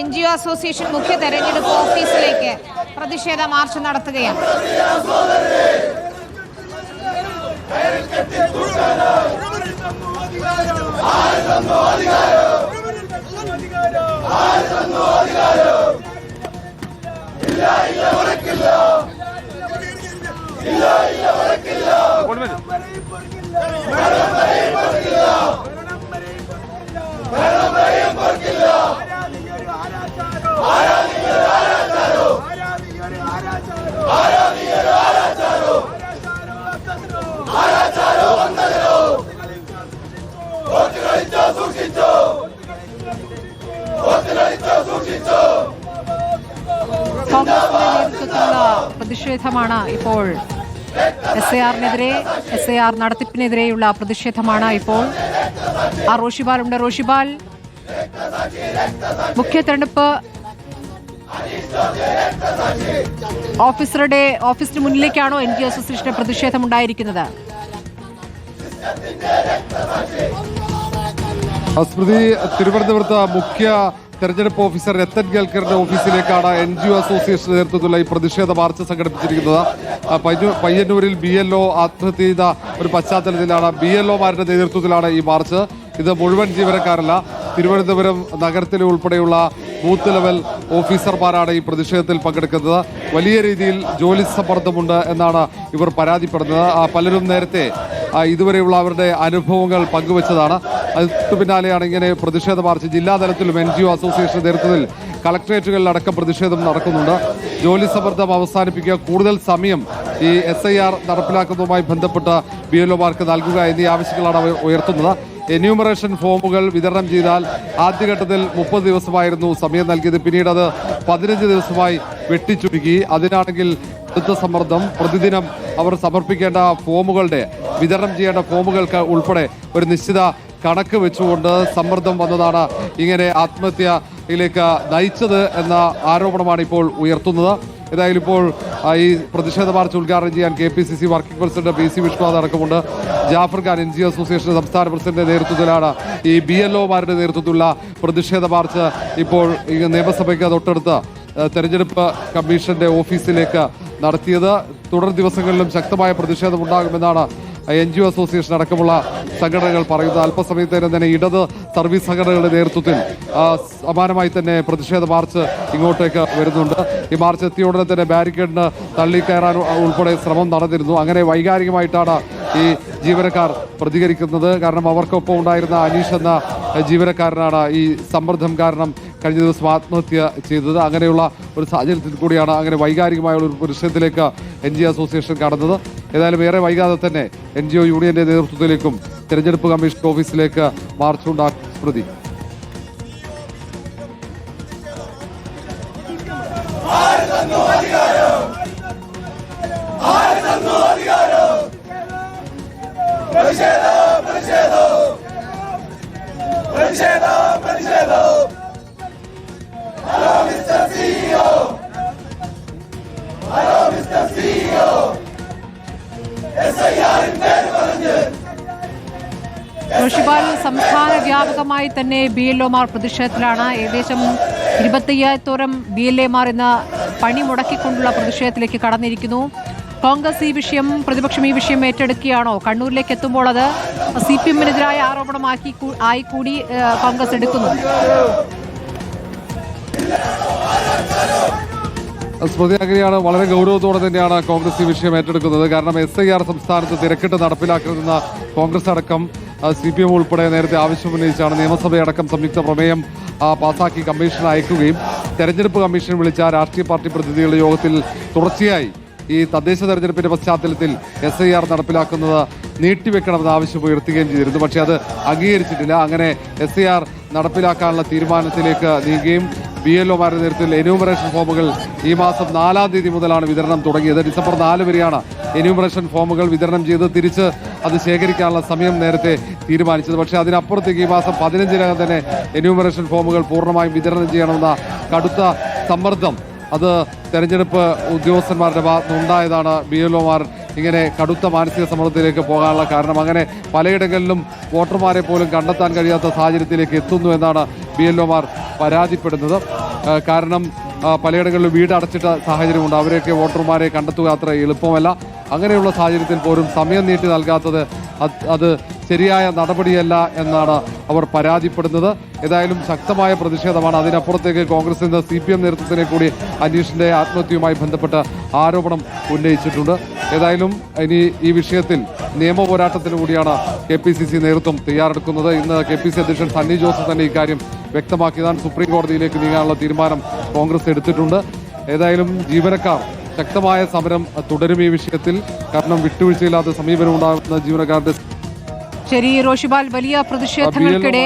NGO association മുഖ്യ തെരഞ്ഞെടുപ്പ് ഓഫീസിലേക്ക് പ്രതിഷേധ മാർച്ച് നടത്തുകയാണ്. കോൺഗ്രസിന്റെ നേതൃത്വത്തിലുള്ള പ്രതിഷേധമാണ് ഇപ്പോൾ SIR നടത്തിപ്പിനെതിരെയുള്ള പ്രതിഷേധമാണ് ഇപ്പോൾ. റോഷിബാലുണ്ട്. റോഷിബാൽ, മുഖ്യ തെരഞ്ഞെടുപ്പ് ഓഫീസിന് മുന്നിലേക്കാണോ NGO അസോസിയേഷന്റെ പ്രതിഷേധം ഉണ്ടായിരിക്കുന്നത്? സ്മൃതി, തിരുവനന്തപുരത്ത് മുഖ്യ തെരഞ്ഞെടുപ്പ് ഓഫീസർ രത്തൻ കേൽക്കറിന്റെ ഓഫീസിലേക്കാണ് NGO അസോസിയേഷൻ നേതൃത്വത്തിലുള്ള ഈ പ്രതിഷേധ മാർച്ച് സംഘടിപ്പിച്ചിരിക്കുന്നത്. പയ്യന്നൂരിൽ BLO ആത്മഹത്യ ചെയ്ത ഒരു പശ്ചാത്തലത്തിലാണ് BLOമാരുടെ നേതൃത്വത്തിലാണ് ഈ മാർച്ച്. ഇത് മുഴുവൻ ജീവനക്കാരല്ല, തിരുവനന്തപുരം നഗരത്തിലെ ഉൾപ്പെടെയുള്ള ബൂത്ത് ലെവൽ ഓഫീസർമാരാണ് ഈ പ്രതിഷേധത്തിൽ പങ്കെടുക്കുന്നത്. വലിയ രീതിയിൽ ജോലി സമ്മർദ്ദമുണ്ട് എന്നാണ് ഇവർ പരാതിപ്പെടുന്നത്. പലരും നേരത്തെ ഇതുവരെയുള്ള അവരുടെ അനുഭവങ്ങൾ പങ്കുവച്ചതാണ്. അതിനു പിന്നാലെയാണ് ഇങ്ങനെ പ്രതിഷേധ മാർച്ച്. ജില്ലാതലത്തിലും NGO അസോസിയേഷൻ നേതൃത്വത്തിൽ കളക്ടറേറ്റുകളിലടക്കം പ്രതിഷേധം നടക്കുന്നുണ്ട്. ജോലി സമ്മർദ്ദം അവസാനിപ്പിക്കുക, കൂടുതൽ സമയം ഈ SIR നടപ്പിലാക്കുന്നതുമായി ബന്ധപ്പെട്ട് BLOമാർക്ക് നൽകുക എന്നീ ആവശ്യങ്ങളാണ് അവർ ഉയർത്തുന്നത്. എന്യൂമറേഷൻ ഫോമുകൾ വിതരണം ചെയ്താൽ ആദ്യഘട്ടത്തിൽ 30 ദിവസമായിരുന്നു സമയം നൽകിയത്. പിന്നീട് അത് 15 ദിവസമായി വെട്ടിച്ചുരുക്കി. അതിനാണെങ്കിൽ അടുത്ത സമ്മർദ്ദം, പ്രതിദിനം അവർ സമർപ്പിക്കേണ്ട ഫോമുകളുടെ വിതരണം ചെയ്യേണ്ട ഫോമുകൾക്ക് ഉൾപ്പെടെ ഒരു നിശ്ചിത കണക്ക് വെച്ചുകൊണ്ട് സമ്മർദ്ദം വന്നതാണ് ഇങ്ങനെ ആത്മഹത്യയിലേക്ക് നയിച്ചത് എന്ന ആരോപണമാണ് ഇപ്പോൾ ഉയർത്തുന്നത്. ഏതായാലും ഇപ്പോൾ ഈ പ്രതിഷേധ മാർച്ച് ഉദ്ഘാടനം ചെയ്യാൻ KPCC working president PC Vishwanath അടക്കമുണ്ട്. ജാഫർ ഖാൻ NGO അസോസിയേഷൻ സംസ്ഥാന പ്രസിഡന്റിന്റെ നേതൃത്വത്തിലാണ് ഈ BLOമാരുടെ നേതൃത്വത്തിലുള്ള പ്രതിഷേധ മാർച്ച് ഇപ്പോൾ ഈ നിയമസഭയ്ക്ക് തൊട്ടടുത്ത് തെരഞ്ഞെടുപ്പ് കമ്മീഷന്റെ ഓഫീസിലേക്ക് നടത്തിയത്. തുടർ ദിവസങ്ങളിലും ശക്തമായ പ്രതിഷേധം ഉണ്ടാകുമെന്നാണ് NGO അസോസിയേഷൻ അടക്കമുള്ള സംഘടനകൾ പറയുന്നത്. അല്പസമയത്തേനും തന്നെ ഇടത് സർവീസ് സംഘടനകളുടെ നേതൃത്വത്തിൽ സമാനമായി തന്നെ പ്രതിഷേധ മാർച്ച് ഇങ്ങോട്ടേക്ക് വരുന്നുണ്ട്. ഈ മാർച്ച് എത്തിയ ഉടനെ തന്നെ ബാരിക്കേഡിന് തള്ളിക്കയറാൻ ഉൾപ്പെടെ ശ്രമം നടന്നിരുന്നു. അങ്ങനെ വൈകാരികമായിട്ടാണ് ഈ ജീവനക്കാർ പ്രതികരിക്കുന്നത്. കാരണം അവർക്കൊപ്പം ഉണ്ടായിരുന്ന അനീഷ് എന്ന ജീവനക്കാരനാണ് ഈ സമ്മർദ്ദം കാരണം കഴിഞ്ഞ ദിവസം ആത്മഹത്യ ചെയ്തത്. അങ്ങനെയുള്ള ഒരു സാഹചര്യത്തിൽ കൂടിയാണ് അങ്ങനെ വൈകാരികമായുള്ള ഒരു പ്രതിഷേധത്തിലേക്ക് NGO അസോസിയേഷൻ കടന്നത്. ഏതായാലും ഏറെ വൈകാതെ തന്നെ NGO യൂണിയന്റെ നേതൃത്വത്തിലേക്കും തെരഞ്ഞെടുപ്പ് കമ്മീഷൻ ഓഫീസിലേക്ക് മാർച്ചുണ്ടാകും. സ്മൃതി, റോഷിബാൽ, സംസ്ഥാന വ്യാപകമായി തന്നെ BLOമാർ പ്രതിഷേധത്തിലാണ്. ഏകദേശം 25,000-ഓളം BLAമാർ ഇന്ന് പണി മുടക്കിക്കൊണ്ടുള്ള പ്രതിഷേധത്തിലേക്ക് കടന്നിരിക്കുന്നു. കോൺഗ്രസ് ഈ വിഷയം, പ്രതിപക്ഷം ഈ വിഷയം ഏറ്റെടുക്കുകയാണോ? കണ്ണൂരിലേക്ക് എത്തുമ്പോൾ അത് CPM-നെതിരായ ആയി കൂടി കോൺഗ്രസ് എടുക്കുന്നു. സ്മൃതി, അങ്ങനെയാണ്. വളരെ ഗൗരവത്തോടെ തന്നെയാണ് കോൺഗ്രസ് ഈ വിഷയം ഏറ്റെടുക്കുന്നത്. കാരണം SIR സംസ്ഥാനത്ത് തിരക്കിട്ട് നടപ്പിലാക്കരുതെന്ന കോൺഗ്രസ് അടക്കം CPM ഉൾപ്പെടെ നേരത്തെ ആവശ്യമുന്നയിച്ചാണ് നിയമസഭയടക്കം സംയുക്ത പ്രമേയം പാസാക്കി കമ്മീഷൻ അയക്കുകയും തെരഞ്ഞെടുപ്പ് കമ്മീഷൻ വിളിച്ച രാഷ്ട്രീയ പാർട്ടി പ്രതിനിധികളുടെ യോഗത്തിൽ തുടർച്ചയായി ഈ തദ്ദേശ തെരഞ്ഞെടുപ്പിന്റെ പശ്ചാത്തലത്തിൽ SIR നടപ്പിലാക്കുന്നത് നീട്ടിവെക്കണമെന്ന് ആവശ്യം ഉയർത്തുകയും ചെയ്തിരുന്നു. പക്ഷേ അത് അംഗീകരിച്ചിട്ടില്ല. അങ്ങനെ SIR നടപ്പിലാക്കാനുള്ള തീരുമാനത്തിലേക്ക് നീങ്ങുകയും BLOമാരുടെ നേതൃത്വത്തിൽ എന്യൂമറേഷൻ ഫോമുകൾ ഈ മാസം 4-ാം തീയതി മുതലാണ് വിതരണം തുടങ്ങിയത്. ഡിസംബർ 4 വരെയാണ് എന്യൂമറേഷൻ ഫോമുകൾ വിതരണം ചെയ്ത് തിരിച്ച് അത് ശേഖരിക്കാനുള്ള സമയം നേരത്തെ തീരുമാനിച്ചത്. പക്ഷേ അതിനപ്പുറത്തേക്ക് ഈ മാസം 15-നകം തന്നെ എന്യൂമറേഷൻ ഫോമുകൾ പൂർണ്ണമായും വിതരണം ചെയ്യണമെന്ന കടുത്ത സമ്മർദ്ദം അത് തെരഞ്ഞെടുപ്പ് ഉദ്യോഗസ്ഥന്മാരുടെ ഭാഗത്തുനിന്നുണ്ടായതാണ് BLOമാർ ഇങ്ങനെ കടുത്ത മാനസിക സമ്മർദ്ദത്തിലേക്ക് പോകാനുള്ള കാരണം. അങ്ങനെ പലയിടങ്ങളിലും വോട്ടർമാരെ പോലും കണ്ടെത്താൻ കഴിയാത്ത സാഹചര്യത്തിലേക്ക് എത്തുന്നു എന്നാണ് BLOമാർ പരാതിപ്പെടുന്നത്. കാരണം പലയിടങ്ങളിലും വീട് അടച്ചിട്ട സാഹചര്യമുണ്ട്. അവരെയൊക്കെ വോട്ടർമാരെ കണ്ടെത്തുക അത്ര എളുപ്പമല്ല. അങ്ങനെയുള്ള സാഹചര്യത്തിൽ പോലും സമയം നീട്ടി നൽകാത്തത് അത് ശരിയായ നടപടിയല്ല എന്നാണ് അവർ പരാതിപ്പെടുന്നത്. ഏതായാലും ശക്തമായ പ്രതിഷേധമാണ്. അതിനപ്പുറത്തേക്ക് കോൺഗ്രസിൽ നിന്ന് CPM നേതൃത്വത്തിനെ കൂടി അനീഷിന്റെ ആത്മഹത്യയുമായി ബന്ധപ്പെട്ട് ആരോപണം ഉന്നയിച്ചിട്ടുണ്ട്. ഏതായാലും ഇനി ഈ വിഷയത്തിൽ നിയമ പോരാട്ടത്തിന് കൂടിയാണ് KPCC നേതൃത്വം തയ്യാറെടുക്കുന്നത്. ഇന്ന് KPCC അധ്യക്ഷൻ സണ്ണി ജോസഫ് തന്നെ ഇക്കാര്യം വ്യക്തമാക്കിയതാണ്. സുപ്രീം കോടതിയിലേക്ക് നീങ്ങാനുള്ള തീരുമാനം കോൺഗ്രസ് എടുത്തിട്ടുണ്ട്. ഏതായാലും ജീവനക്കാർ ശക്തമായ സമരം തുടരും ഈ വിഷയത്തിൽ. കാരണം വിട്ടുവീഴ്ചയില്ലാത്ത സമീപനം ഉണ്ടാകുന്ന ജീവനക്കാരുടെ ശരി റോഷിബാൽ, വലിയ പ്രതിഷേധങ്ങൾക്കിടെ